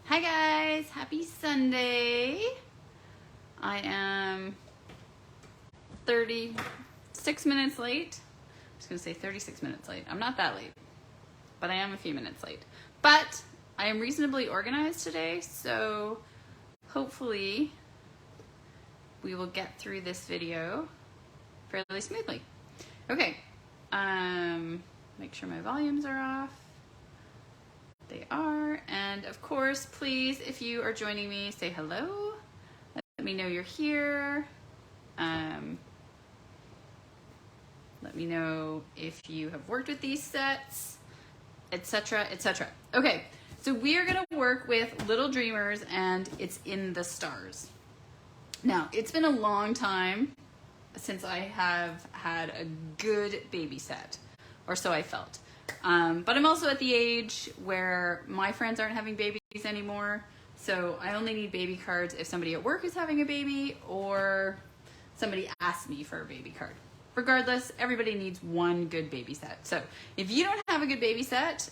Hi guys, happy Sunday. I am 36 minutes late. I was gonna say 36 minutes late. I'm not that late, but I am a few minutes late. But I am reasonably organized today, so hopefully we will get through this video fairly smoothly. Okay, make sure my volumes are off. They are, and of course, please, if you are joining me, say hello. Let me know you're here. Let me know if you have worked with these sets, etc., etc. Okay, so we are going to work with Little Dreamers, and it's in the stars. Now, it's been a long time since I have had a good baby set, or so I felt. But I'm also at the age where my friends aren't having babies anymore, so I only need baby cards if somebody at work is having a baby or somebody asks me for a baby card. Regardless, everybody needs one good baby set. So if you don't have a good baby set,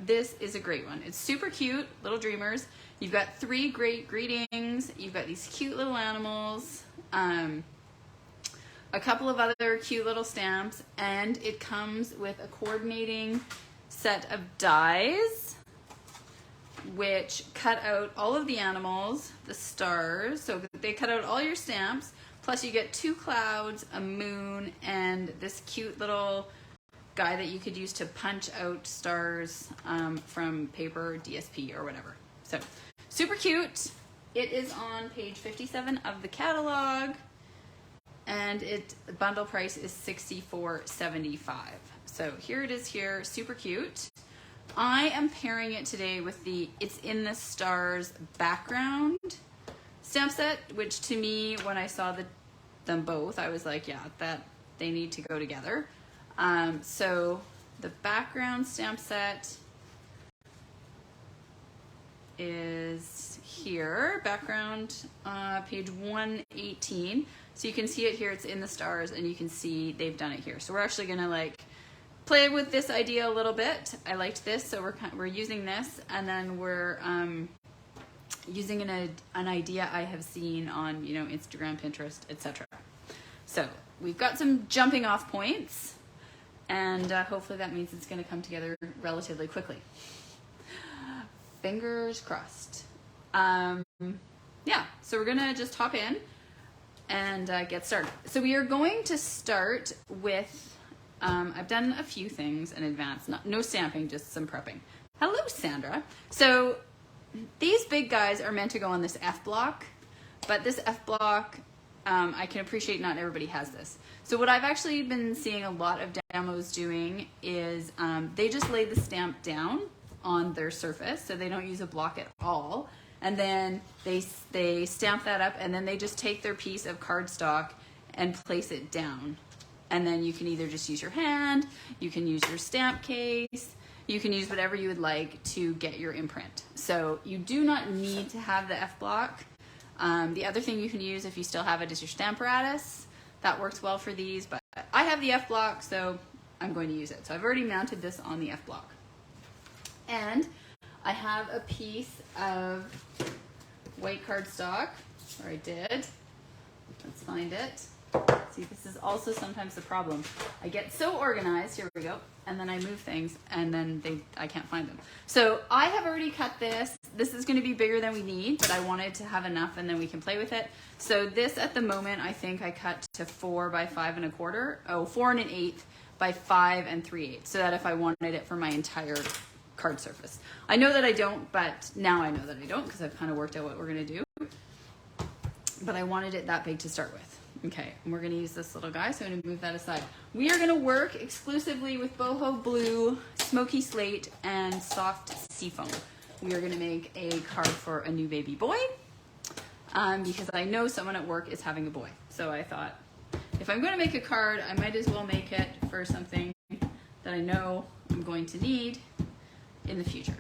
this is a great one. It's super cute, Little Dreamers. You've got 3 great greetings. You've got these cute little animals. A couple of other cute little stamps, and it comes with a coordinating set of dies which cut out all of the animals, the stars, so they cut out all your stamps, plus you get 2 clouds, a moon, and this cute little guy that you could use to punch out stars from paper, DSP, or whatever. So super cute. It is on page 57 of the catalog. And the bundle price is $64.75. So here it is here, super cute. I am pairing it today with the It's in the Stars background stamp set, which to me, when I saw them both, I was like, yeah, that they need to go together. So the background stamp set is here, background page 118. So you can see it here, it's in the stars, and you can see they've done it here. So we're actually gonna like play with this idea a little bit. I liked this, so we're using this, and then we're using an idea I have seen on, you know, Instagram, Pinterest, etc. So we've got some jumping off points, and hopefully that means it's gonna come together relatively quickly. Fingers crossed. Yeah, so we're gonna just hop in and get started. So we are going to start with, I've done a few things in advance, no stamping, just some prepping. Hello, Sandra. So these big guys are meant to go on this F block, but this F block, I can appreciate not everybody has this. So what I've actually been seeing a lot of demos doing is they just lay the stamp down on their surface, so they don't use a block at all. And then they stamp that up, and then they just take their piece of cardstock and place it down. And then you can either just use your hand, you can use your stamp case, you can use whatever you would like to get your imprint. So you do not need to have the F block. The other thing you can use if you still have it is your Stamparatus. That works well for these, but I have the F block, so I'm going to use it. So I've already mounted this on the F block. And I have a piece of white cardstock, or I did. Let's find it. See, this is also sometimes the problem. I get so organized, here we go, and then I move things, and then I can't find them. So I have already cut this. This is gonna be bigger than we need, but I wanted to have enough, and then we can play with it. So this, at the moment, I think I cut to 4 by 5 1/4. Oh, 4 1/8 by 5 3/8, so that if I wanted it for my entire card surface. I know that I don't, but now I know that I don't because I've kind of worked out what we're going to do. But I wanted it that big to start with. Okay, and we're going to use this little guy, so I'm going to move that aside. We are going to work exclusively with boho blue, smoky slate, and soft seafoam. We are going to make a card for a new baby boy because I know someone at work is having a boy. So I thought, if I'm going to make a card, I might as well make it for something that I know I'm going to need in the future.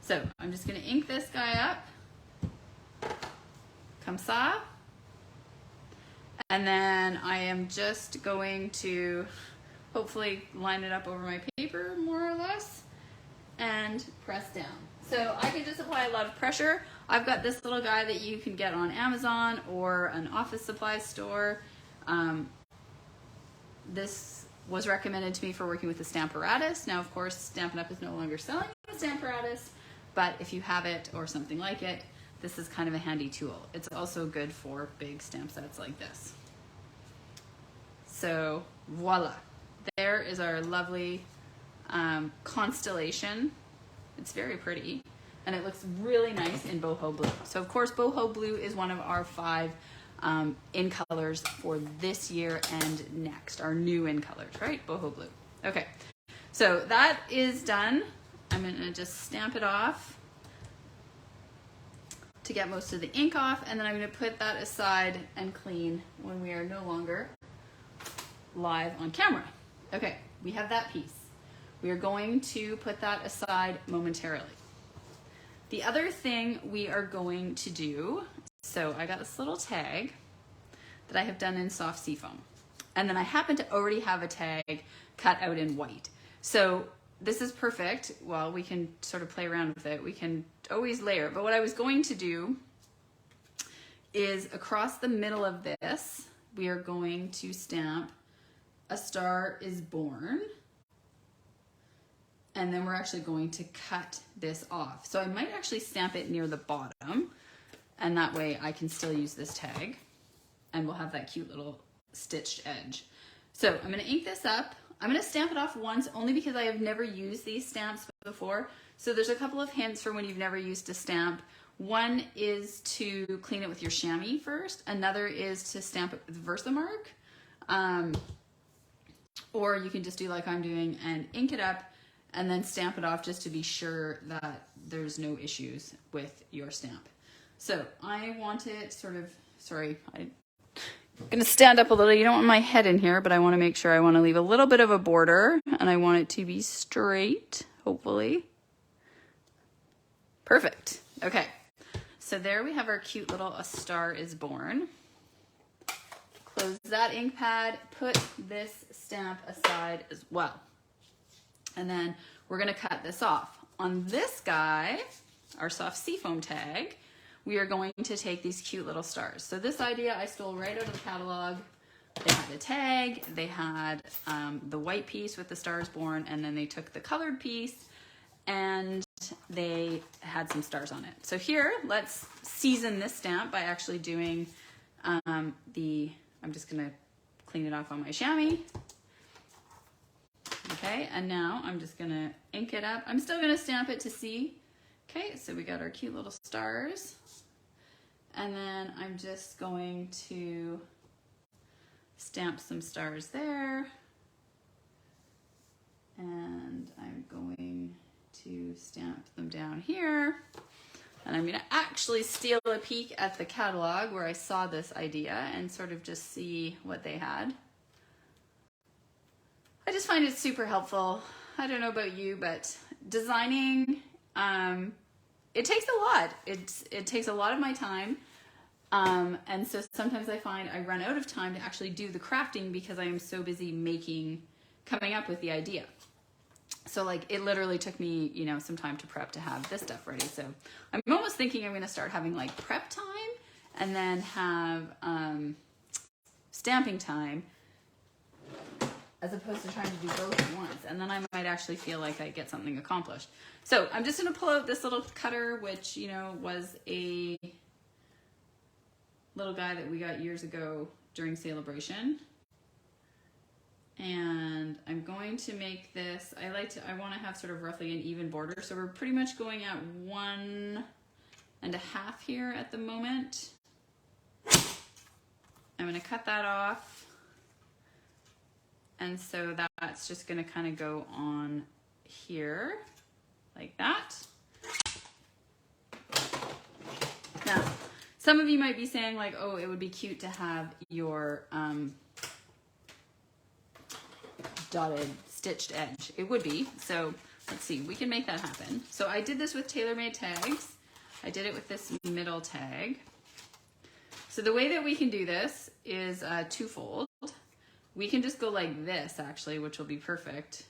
So I'm just going to ink this guy up. Comme ça. And then I am just going to hopefully line it up over my paper more or less and press down. So I can just apply a lot of pressure. I've got this little guy that you can get on Amazon or an office supply store. This was recommended to me for working with the Stamparatus. Now, of course, Stampin' Up! Is no longer selling the Stamparatus, but if you have it or something like it, this is kind of a handy tool. It's also good for big stamp sets like this. So voila, there is our lovely constellation. It's very pretty, and it looks really nice in boho blue. So of course, boho blue is one of our 5 in colors for this year and next, our new in colors, right? Boho blue. Okay, so that is done. I'm gonna just stamp it off to get most of the ink off, and then I'm gonna put that aside and clean when we are no longer live on camera. Okay, we have that piece. We are going to put that aside momentarily. The other thing we are going to do, so I got this little tag that I have done in soft seafoam. And then I happen to already have a tag cut out in white. So this is perfect. Well, we can sort of play around with it. We can always layer. But what I was going to do is across the middle of this, we are going to stamp A Star is Born. And then we're actually going to cut this off. So I might actually stamp it near the bottom, and that way I can still use this tag, and we'll have that cute little stitched edge. So I'm gonna ink this up. I'm gonna stamp it off once, only because I have never used these stamps before. So there's a couple of hints for when you've never used a stamp. One is to clean it with your chamois first. Another is to stamp it with Versamark. Or you can just do like I'm doing and ink it up and then stamp it off just to be sure that there's no issues with your stamp. So I want it sort of, sorry, I'm gonna stand up a little. You don't want my head in here, but I wanna make sure I wanna leave a little bit of a border, and I want it to be straight, hopefully. Perfect, okay. So there we have our cute little A Star is Born. Close that ink pad, put this stamp aside as well. And then we're gonna cut this off. On this guy, our soft seafoam tag, we are going to take these cute little stars. So this idea I stole right out of the catalog. They had the tag, they had the white piece with the stars born, and then they took the colored piece and they had some stars on it. So here, let's season this stamp by actually doing I'm just gonna clean it off on my chamois. Okay, and now I'm just gonna ink it up. I'm still gonna stamp it to see. Okay, so we got our cute little stars. And then I'm just going to stamp some stars there. And I'm going to stamp them down here. And I'm gonna actually steal a peek at the catalog where I saw this idea and sort of just see what they had. I just find it super helpful. I don't know about you, but designing, it takes a lot. It takes a lot of my time. And so sometimes I find I run out of time to actually do the crafting because I am so busy coming up with the idea. So like it literally took me, you know, some time to prep to have this stuff ready. So I'm almost thinking I'm gonna start having like prep time and then have stamping time, as opposed to trying to do both at once. And then I might actually feel like I get something accomplished. So I'm just gonna pull out this little cutter, which, you know, was a little guy that we got years ago during Celebration. And I'm going to make this, I wanna have sort of roughly an even border. So we're pretty much going at 1.5 here at the moment. I'm gonna cut that off. And so that's just gonna kind of go on here, like that. Now, some of you might be saying like, oh, it would be cute to have your dotted stitched edge. It would be, so let's see, we can make that happen. So I did this with TaylorMade tags. I did it with this middle tag. So the way that we can do this is twofold. We can just go like this, actually, which will be perfect,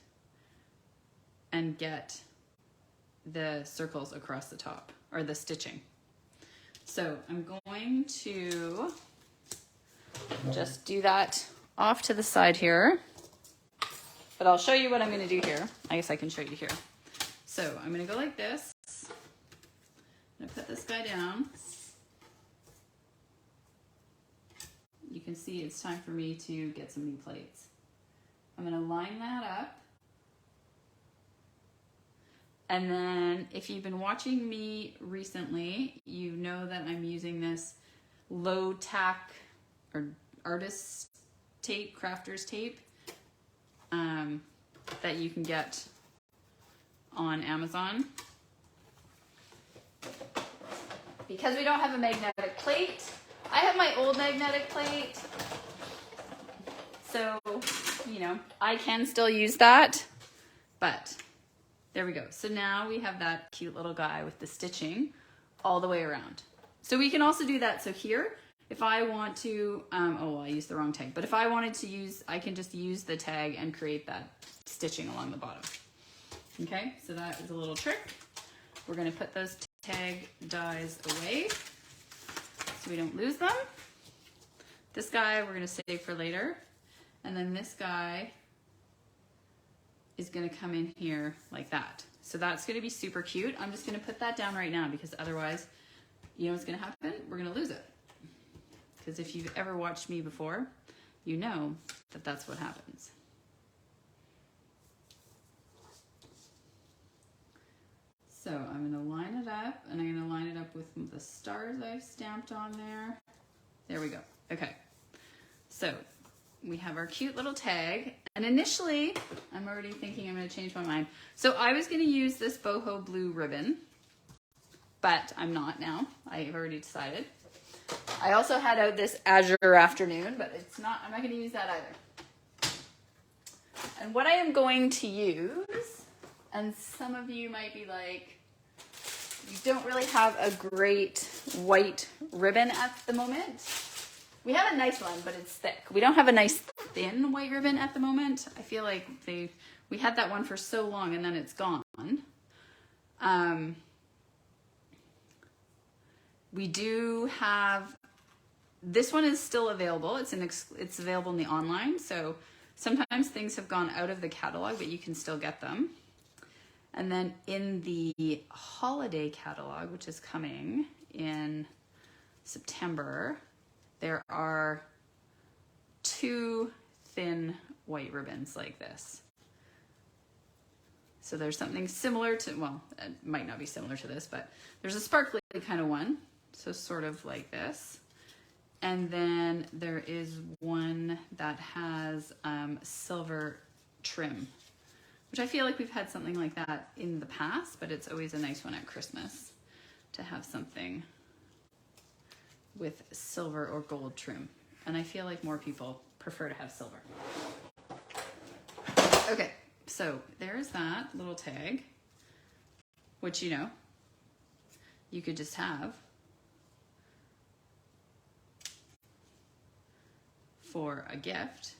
and get the circles across the top, or the stitching. So I'm going to just do that off to the side here, but I'll show you what I'm going to do here. I guess I can show you here. So I'm going to go like this. I'm going to put this guy down. You can see it's time for me to get some new plates. I'm going to line that up. And then if you've been watching me recently, you know that I'm using this low tack or artist tape, crafter's tape, that you can get on Amazon. Because we don't have a magnetic plate, I have my old magnetic plate. So, you know, I can still use that, but there we go. So now we have that cute little guy with the stitching all the way around. So we can also do that. So here, if I want to, oh, well, I used the wrong tag, but if I wanted to use, I can just use the tag and create that stitching along the bottom. Okay, so that is a little trick. We're gonna put those tag dies away so we don't lose them. This guy we're gonna save for later. And then this guy is gonna come in here like that. So that's gonna be super cute. I'm just gonna put that down right now because otherwise, you know what's gonna happen? We're gonna lose it. Because if you've ever watched me before, you know that that's what happens. So I'm gonna line it up, and I'm gonna line it up with the stars I've stamped on there. There we go. Okay. So we have our cute little tag, and initially, I'm already thinking I'm gonna change my mind. So I was gonna use this boho blue ribbon, but I'm not now. I've already decided. I also had out this azure afternoon, but it's not, I'm not gonna use that either. And what I am going to use, and some of you might be like, you don't really have a great white ribbon at the moment. We have a nice one, but it's thick. We don't have a nice thin white ribbon at the moment. I feel like we had that one for so long and then it's gone. We do have, this one is still available. It's available in the online. So sometimes things have gone out of the catalog, but you can still get them. And then in the holiday catalog, which is coming in September, there are 2 thin white ribbons like this. So there's something similar to, well, it might not be similar to this, but there's a sparkly kind of one. So sort of like this. And then there is one that has silver trim, which I feel like we've had something like that in the past, but it's always a nice one at Christmas to have something with silver or gold trim. And I feel like more people prefer to have silver. Okay, so there's that little tag, which, you know, you could just have for a gift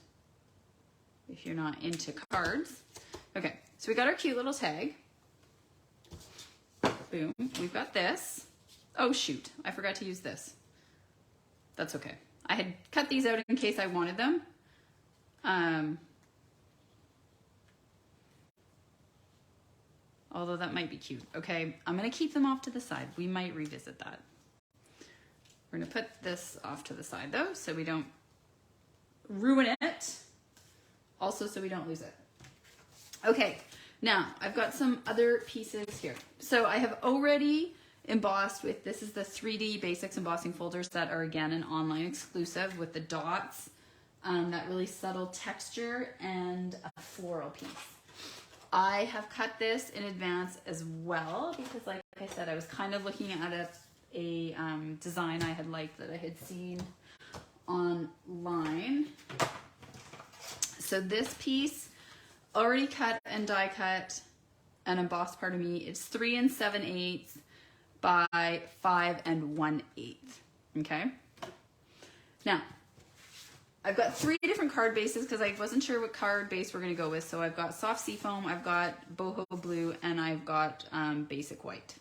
if you're not into cards. Okay, so we got our cute little tag. Boom, we've got this. Oh shoot, I forgot to use this. That's okay. I had cut these out in case I wanted them. Although that might be cute. Okay, I'm gonna keep them off to the side. We might revisit that. We're gonna put this off to the side though, so we don't ruin it. Also, so we don't lose it. Okay, now I've got some other pieces here. So I have already embossed with, this is the 3D Basics embossing folders that are again an online exclusive with the dots, that really subtle texture and a floral piece. I have cut this in advance as well because like I said, I was kind of looking at a design I had liked that I had seen online. So this piece, already cut and die cut and embossed, pardon me, it's 3 7/8 by 5 1/8. Okay. Now, I've got 3 different card bases because I wasn't sure what card base we're going to go with. So I've got soft seafoam, I've got boho blue, and I've got basic white.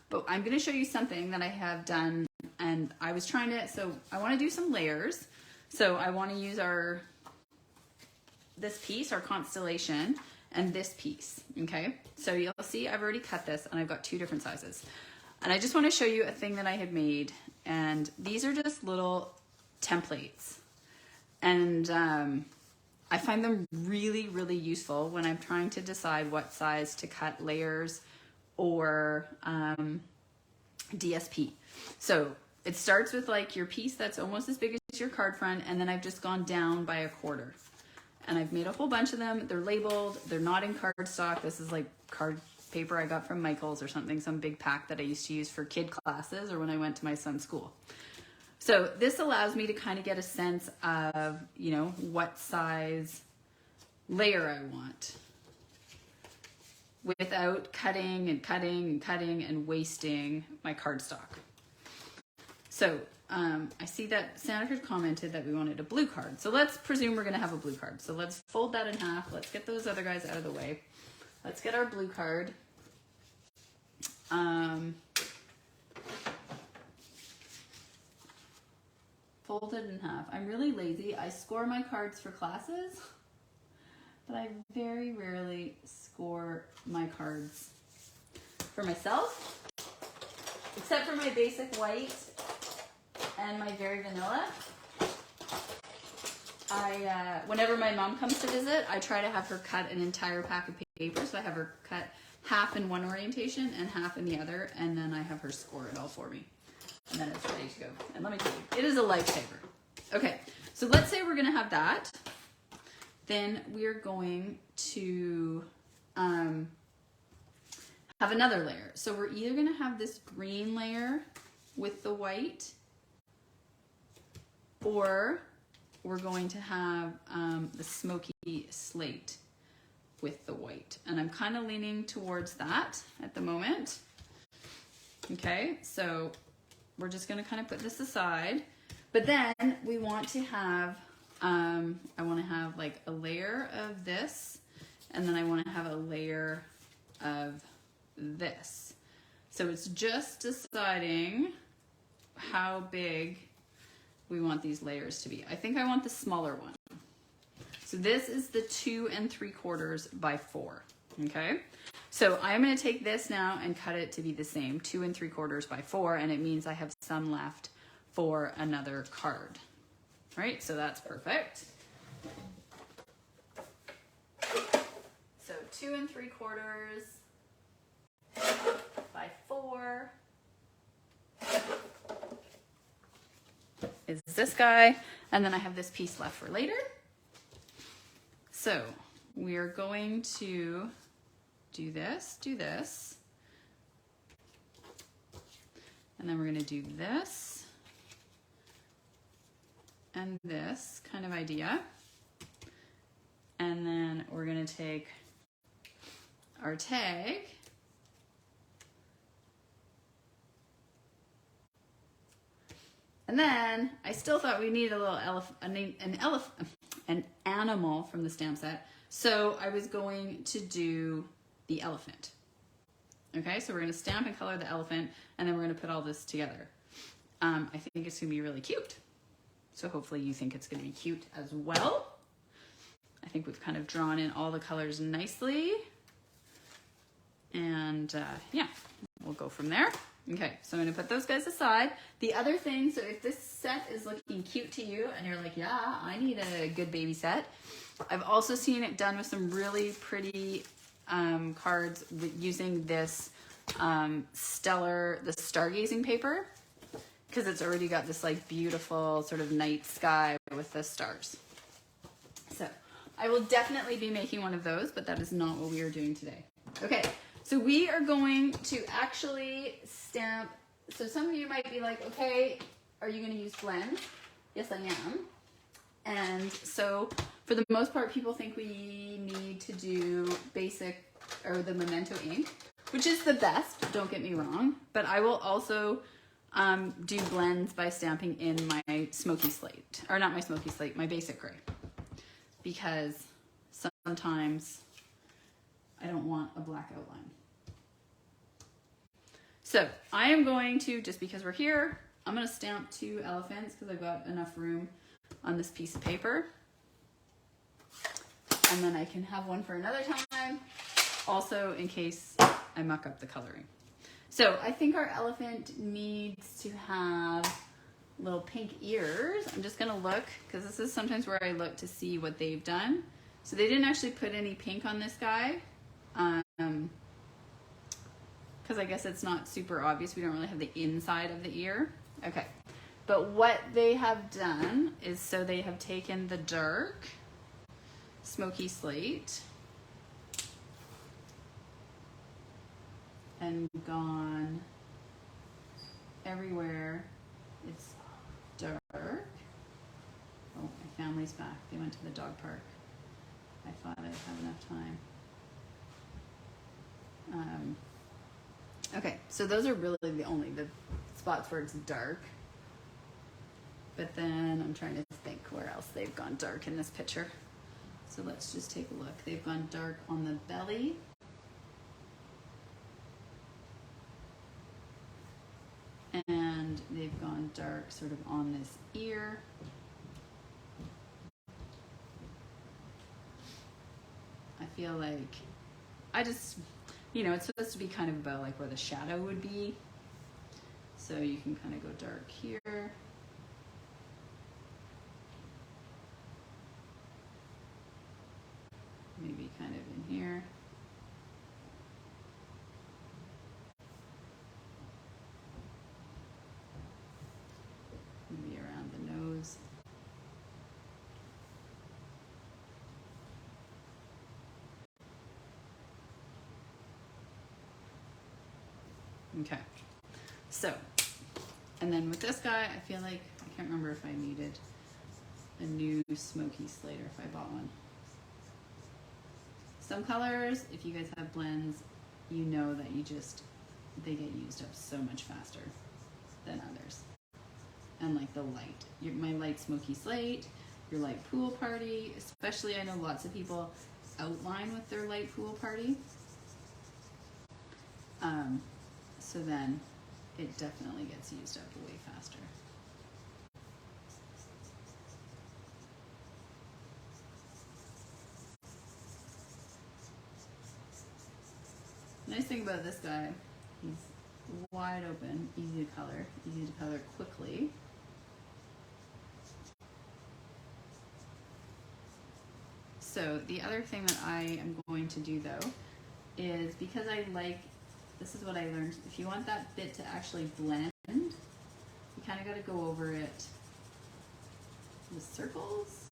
But I'm going to show you something that I have done, and I was trying to, so I want to do some layers. So I want to use this piece, our constellation, and this piece, okay? So you'll see I've already cut this, and I've got 2 different sizes. And I just want to show you a thing that I had made, and these are just little templates. And I find them really, really useful when I'm trying to decide what size to cut layers or DSP. So it starts with like your piece that's almost as big as your card front, and then I've just gone down by 1/4. And I've made a whole bunch of them. They're labeled, they're not in cardstock. This is like card paper I got from Michael's or something, some big pack that I used to use for kid classes or when I went to my son's school. So this allows me to kind of get a sense of, you know, what size layer I want without cutting and cutting and cutting and wasting my cardstock. So I see that Santa had commented that we wanted a blue card. So let's presume we're going to have a blue card. So let's fold that in half. Let's get those other guys out of the way. Let's get our blue card. Folded in half. I'm really lazy. I score my cards for classes, but I very rarely score my cards for myself, except for my basic white and my very vanilla. Whenever my mom comes to visit, I try to have her cut an entire pack of paper. So I have her cut half in one orientation and half in the other, and then I have her score it all for me. And then it's ready to go. And let me tell you, it is a lifesaver. Okay, so let's say we're gonna have that. Then we're going to have another layer. So we're either gonna have this green layer with the white, or we're going to have the smoky slate with the white. And I'm kind of leaning towards that at the moment. Okay, so we're just going to kind of put this aside. But then we want to have, I want to have like a layer of this, and then I want to have a layer of this. So it's just deciding how big we want these layers to be. I think I want the smaller one. So this is the 2 3/4 by 4, okay? So I'm gonna take this now and cut it to be the same, 2 3/4 by 4, and it means I have some left for another card, right? So that's perfect. So 2 3/4 by 4 is this guy, and then I have this piece left for later. So we are going to do this, and then we're going to do this and this kind of idea. And then we're going to take our tag and then I still thought we needed a little an animal from the stamp set. So I was going to do the elephant. Okay, so we're going to stamp and color the elephant, and then we're going to put all this together. I think it's going to be really cute. So hopefully you think it's going to be cute as well. I think we've kind of drawn in all the colors nicely. And yeah, we'll go from there. Okay, so I'm going to put those guys aside. The other thing, so if this set is looking cute to you and you're like, yeah, I need a good baby set, I've also seen it done with some really pretty cards using this the stargazing paper, because it's already got this like beautiful sort of night sky with the stars. So I will definitely be making one of those, but that is not what we are doing today. Okay. So we are going to actually stamp. So some of you might be like, okay, are you going to use blend? Yes, I am. And so for the most part, people think we need to do basic or the Memento ink, which is the best, don't get me wrong. But I will also do blends by stamping in my smoky slate, or not my smoky slate, my basic gray, because sometimes I don't want a black outline. So I am going to, just because we're here, I'm going to stamp 2 elephants because I've got enough room on this piece of paper. And then I can have one for another time, also in case I muck up the coloring. So I think our elephant needs to have little pink ears. I'm just gonna look, because this is sometimes where I look to see what they've done. So they didn't actually put any pink on this guy, because I guess it's not super obvious. We don't really have the inside of the ear. Okay, but what they have done is, so they have taken the dark smoky slate and gone everywhere it's dark. Oh, my family's back. They went to the dog park. I thought I'd have enough time. Okay, so those are really the only the spots where it's dark. But then I'm trying to think where else they've gone dark in this picture. So let's just take a look. They've gone dark on the belly. And they've gone dark sort of on this ear. I feel like it's supposed to be kind of about like where the shadow would be. So you can kind of go dark here. Maybe kind of in here. Maybe around the nose. Okay, so, and then with this guy, I feel like, I can't remember if I needed a new smoky slate or if I bought one. Some colors, if you guys have blends, you know that they get used up so much faster than others. And like the light, my light smoky slate, your light pool party, especially I know lots of people outline with their light pool party. So then it definitely gets used up way faster. Nice thing about this guy, he's wide open, easy to color quickly. So the other thing that I am going to do though is, because this is what I learned, if you want that bit to actually blend, you kind of got to go over it with circles.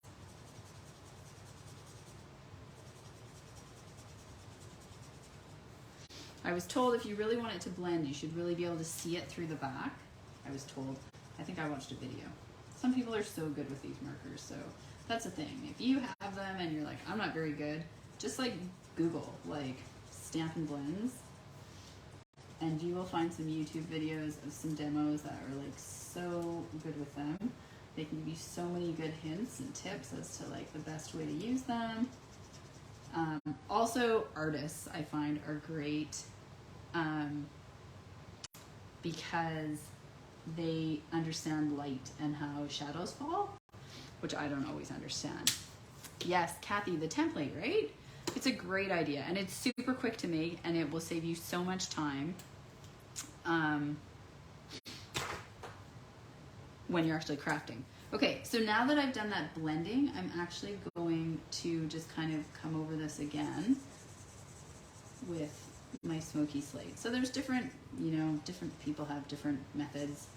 I was told if you really want it to blend, you should really be able to see it through the back. I was told. I think I watched a video. Some people are so good with these markers, so that's the thing. If you have them and you're like, I'm not very good, just like Google, like Stampin' blends, and you will find some YouTube videos of some demos that are like so good with them. They can give you so many good hints and tips as to like the best way to use them. Also, artists I find are great because they understand light and how shadows fall, which I don't always understand. Yes, Kathy, the template, right? It's a great idea, and it's super quick to make, and it will save you so much time when you're actually crafting. Okay, so now that I've done that blending, I'm actually going to just kind of come over this again with my smoky slate. So there's different people have different methods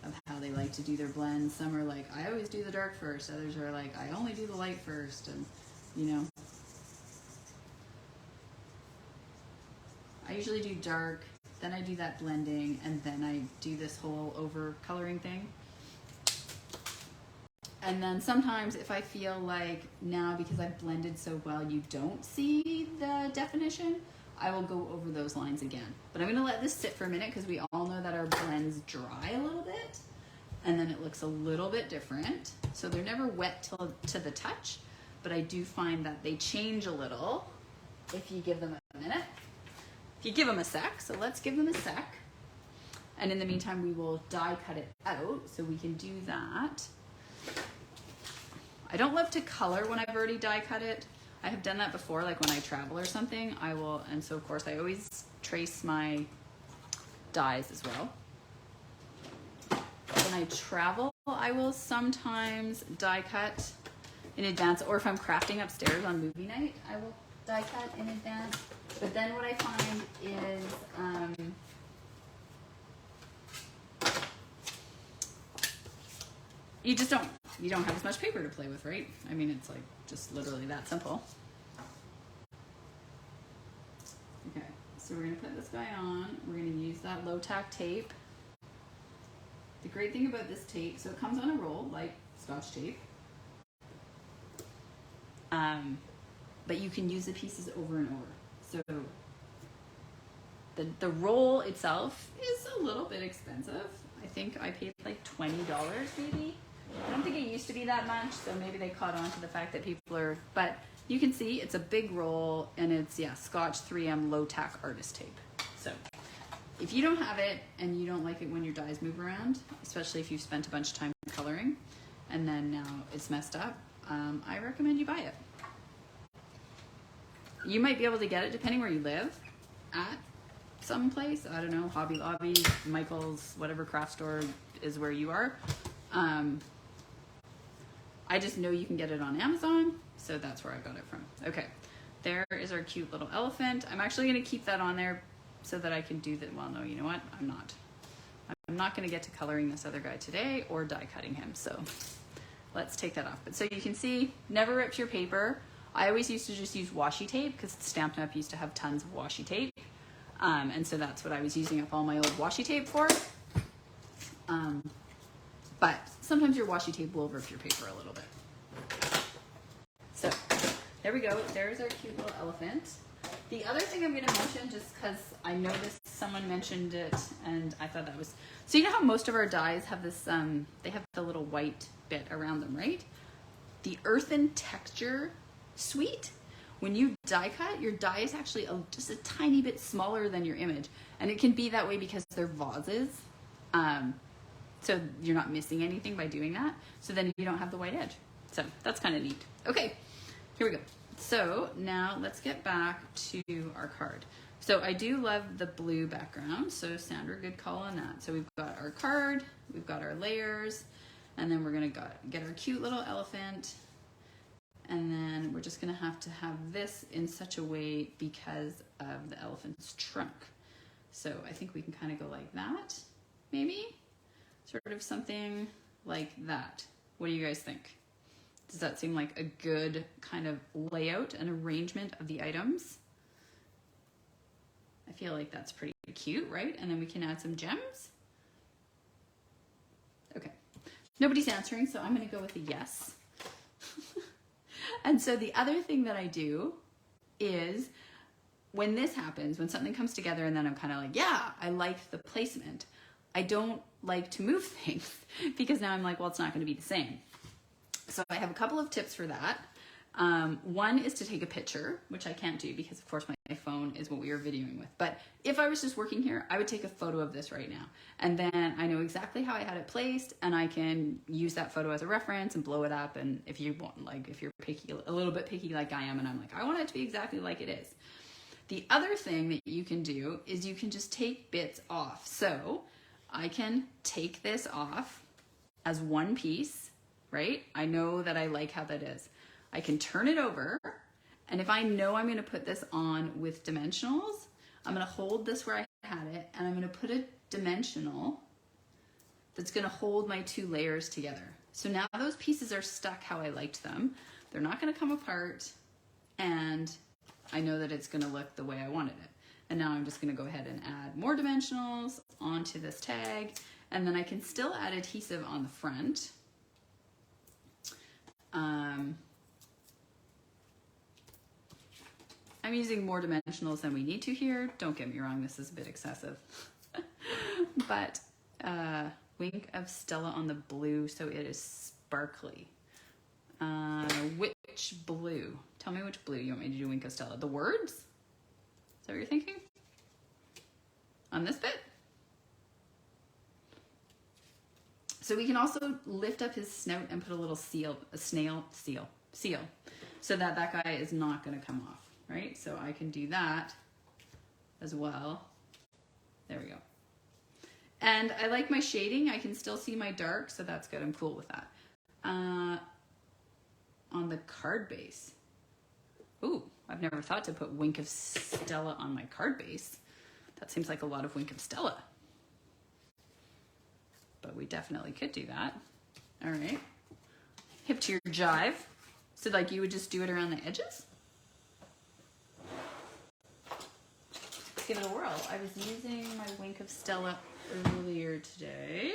of how they like to do their blends. Some are like, I always do the dark first. Others are like, I only do the light first. And, I usually do dark, then I do that blending, and then I do this whole over coloring thing. And then sometimes if I feel like now, because I've blended so well, you don't see the definition, I will go over those lines again. But I'm gonna let this sit for a minute because we all know that our blends dry a little bit and then it looks a little bit different. So they're never wet to the touch, but I do find that they change a little if you give them a minute. If you give them a sec, so let's give them a sec. And in the meantime, we will die cut it out, so we can do that. I don't love to color when I've already die cut it. I have done that before, like when I travel or something, I will, and so of course I always trace my dies as well. When I travel, I will sometimes die cut in advance, or if I'm crafting upstairs on movie night, I will die cut in advance. But then what I find is, you don't have as much paper to play with, right? I mean, it's like just literally that simple. Okay, so we're gonna put this guy on. We're gonna use that low tack tape. The great thing about this tape, so it comes on a roll like Scotch tape. But you can use the pieces over and over. So the roll itself is a little bit expensive. I think I paid like $20 maybe. I don't think it used to be that much, so maybe they caught on to the fact that people are, but you can see it's a big roll and it's, yeah, Scotch 3M low tack artist tape. So if you don't have it and you don't like it when your dies move around, especially if you've spent a bunch of time coloring and then now it's messed up, I recommend you buy it. You might be able to get it depending where you live at some place. I don't know, Hobby Lobby, Michael's, whatever craft store is where you are. I just know you can get it on Amazon, so that's where I got it from. Okay, there is our cute little elephant. I'm actually gonna keep that on there so that I can do that. Well, no, you know what? I'm not gonna get to coloring this other guy today or die cutting him, so let's take that off. But so you can see, never rips your paper. I always used to just use washi tape because Stampin' Up! Used to have tons of washi tape. And so that's what I was using up all my old washi tape for. But sometimes your washi tape will rip your paper a little bit. So there we go. There's our cute little elephant. The other thing I'm going to mention, just because I noticed someone mentioned it and I thought that was, so you know how most of our dies have this, they have the little white bit around them, right? The earthen texture suite, when you die cut, your die is actually just a tiny bit smaller than your image. And it can be that way because they're vases. So you're not missing anything by doing that. So then you don't have the white edge. So that's kind of neat. Okay, here we go. So now let's get back to our card. So I do love the blue background. So Sandra, good call on that. So we've got our card, we've got our layers, and then we're gonna get our cute little elephant. And then we're just gonna have to have this in such a way because of the elephant's trunk. So I think we can kind of go like that, maybe? Sort of something like that. What do you guys think? Does that seem like a good kind of layout and arrangement of the items? I feel like that's pretty cute, right? And then we can add some gems. Okay, nobody's answering, so I'm gonna go with a yes. And so the other thing that I do is when this happens, when something comes together and then I'm kind of like, yeah, I like the placement, I don't like to move things because now I'm like, well, it's not going to be the same. So I have a couple of tips for that. One is to take a picture, which I can't do because of course my phone is what we are videoing with. But if I was just working here, I would take a photo of this right now. And then I know exactly how I had it placed and I can use that photo as a reference and blow it up. And if you want, like, if you're picky, a little bit picky like I am, and I'm like, I want it to be exactly like it is. The other thing that you can do is you can just take bits off. So I can take this off as one piece, right? I know that I like how that is. I can turn it over, and if I know I'm gonna put this on with dimensionals, I'm gonna hold this where I had it, and I'm gonna put a dimensional that's gonna hold my two layers together. So now those pieces are stuck how I liked them. They're not gonna come apart, and I know that it's gonna look the way I wanted it. And now I'm just gonna go ahead and add more dimensionals onto this tag, and then I can still add adhesive on the front. I'm using more dimensionals than we need to here. Don't get me wrong, this is a bit excessive. But Wink of Stella on the blue, so it is sparkly. Which blue? Tell me which blue you want me to do Wink of Stella. The words? Is that what you're thinking? On this bit? So we can also lift up his snout and put a little seal, so that guy is not going to come off, right? So I can do that as well. There we go. And I like my shading. I can still see my dark, so that's good. I'm cool with that. On the card base. Ooh, I've never thought to put Wink of Stella on my card base. That seems like a lot of Wink of Stella. But we definitely could do that. All right. Hip to your jive. So like you would just do it around the edges? Let's give it a whirl. I was using my Wink of Stella earlier today.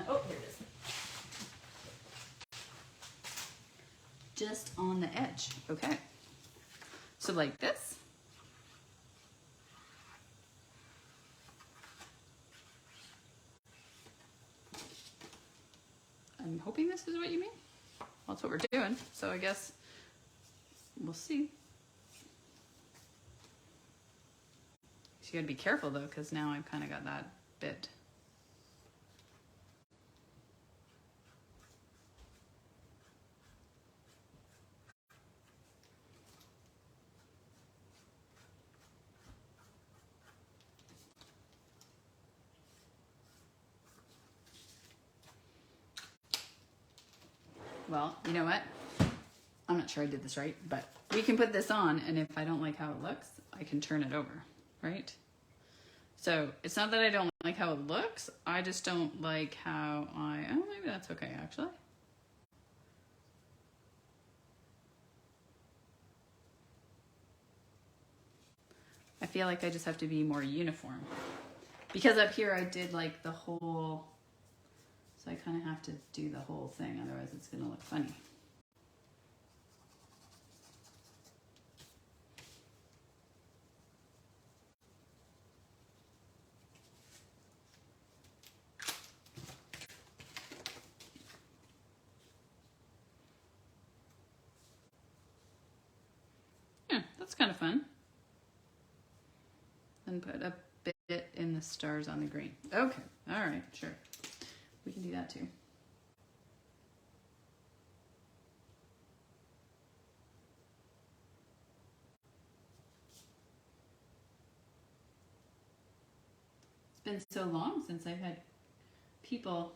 Oh, here it is. Just on the edge. Okay. So like this. I'm hoping this is what you mean. Well, that's what we're doing. So I guess we'll see. So you gotta be careful though, because now I've kind of got that bit. Well, you know what? I'm not sure I did this right, but we can put this on, and if I don't like how it looks, I can turn it over, right? So it's not that I don't like how it looks, I just don't like how oh, maybe that's okay, actually. I feel like I just have to be more uniform. Because up here I did like the whole, so I kind of have to do the whole thing, otherwise it's gonna look funny. Yeah, that's kind of fun. And put a bit in the stars on the green. Okay, all right, sure. We can do that too. It's been so long since I've had people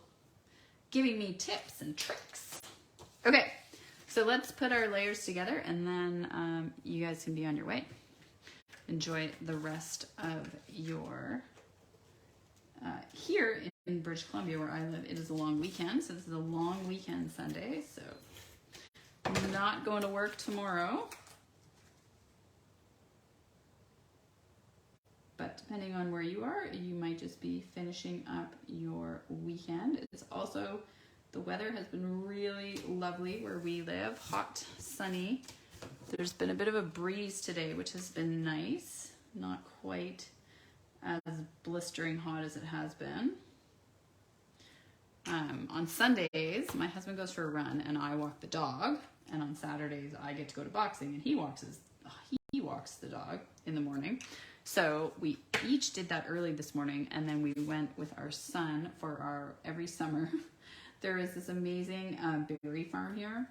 giving me tips and tricks. Okay, so let's put our layers together and then you guys can be on your way. Enjoy the rest of your, here in British Columbia where I live, it is a long weekend. So this is a long weekend Sunday. So I'm not going to work tomorrow. But depending on where you are, you might just be finishing up your weekend. It's also, the weather has been really lovely where we live, hot, sunny. There's been a bit of a breeze today, which has been nice. Not quite as blistering hot as it has been. On Sundays, my husband goes for a run and I walk the dog. And on Saturdays, I get to go to boxing and he walks the dog in the morning. So we each did that early this morning, and then we went with our son for our, every summer, there is this amazing berry farm here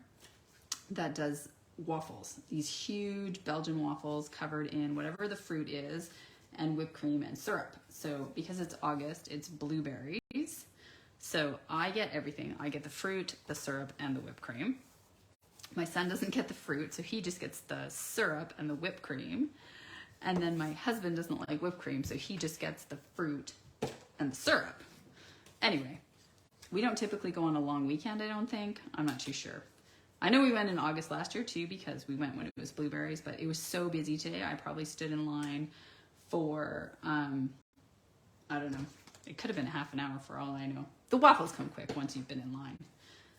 that does waffles, these huge Belgian waffles covered in whatever the fruit is and whipped cream and syrup. So because it's August, it's blueberries. So I get everything. I get the fruit, the syrup, and the whipped cream. My son doesn't get the fruit, so he just gets the syrup and the whipped cream. And then my husband doesn't like whipped cream, so he just gets the fruit and the syrup. Anyway, we don't typically go on a long weekend, I don't think. I'm not too sure. I know we went in August last year too, because we went when it was blueberries, but it was so busy today. I probably stood in line for, I don't know, it could have been half an hour for all I know. The waffles come quick once you've been in line.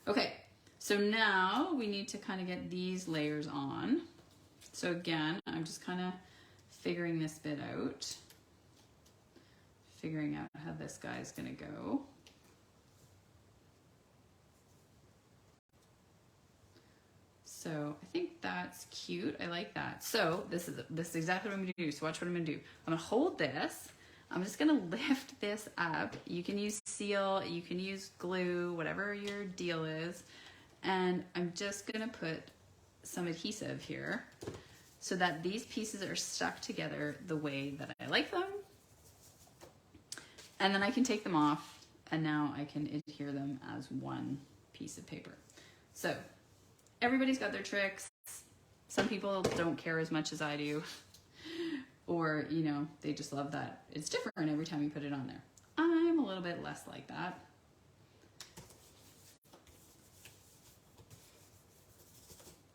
Okay, So now we need to kind of get these layers on. So again, I'm just kind of figuring this bit out. Figuring out how this guy's gonna go. So I think that's cute. I like that. So this is exactly what I'm gonna do. So watch what I'm gonna do. I'm gonna hold this. I'm just gonna lift this up. You can use seal, you can use glue, whatever your deal is. And I'm just gonna put some adhesive here so that these pieces are stuck together the way that I like them. And then I can take them off, and now I can adhere them as one piece of paper. So everybody's got their tricks. Some people don't care as much as I do, or, you know, they just love that it's different every time you put it on there. I'm a little bit less like that.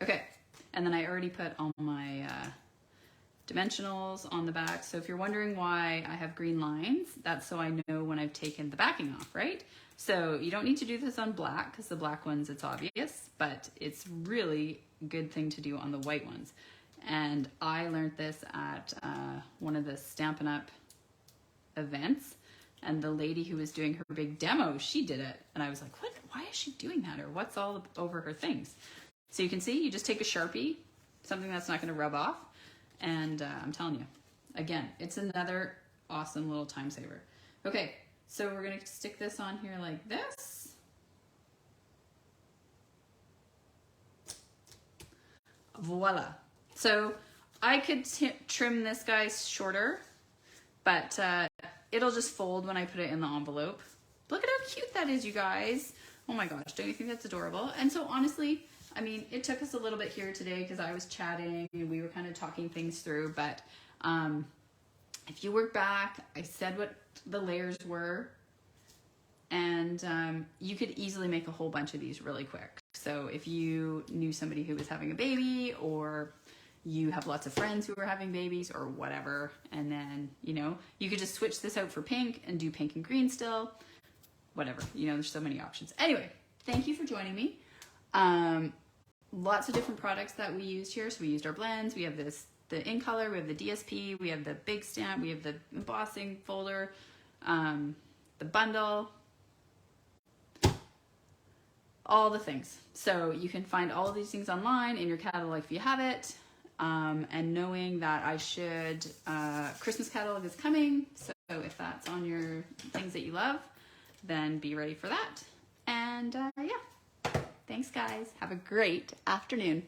Okay, and then I already put all my dimensionals on the back. So if you're wondering why I have green lines, that's so I know when I've taken the backing off, right? So you don't need to do this on black because the black ones, it's obvious, but it's really a good thing to do on the white ones. And I learned this at one of the Stampin' Up events, and the lady who was doing her big demo, she did it. And I was like, what? Why is she doing that? Or what's all over her things? So you can see, you just take a Sharpie, something that's not gonna rub off, and I'm telling you, again, it's another awesome little time saver. Okay, so we're gonna stick this on here like this. Voila. So I could trim this guy shorter, but it'll just fold when I put it in the envelope. Look at how cute that is, you guys. Oh my gosh, don't you think that's adorable? And so honestly, I mean, it took us a little bit here today because I was chatting and we were kind of talking things through, but if you work back, I said what the layers were, and you could easily make a whole bunch of these really quick. So if you knew somebody who was having a baby, or you have lots of friends who are having babies or whatever, and then, you know, you could just switch this out for pink and do pink and green still, whatever, you know, there's so many options. Anyway, thank you for joining me. Lots of different products that we used here. So we used our blends, we have the in color, we have the DSP, we have the big stamp, we have the embossing folder, the bundle, all the things. So you can find all of these things online in your catalog if you have it. And knowing that Christmas catalog is coming. So if that's on your things that you love, then be ready for that. And yeah, thanks guys. Have a great afternoon.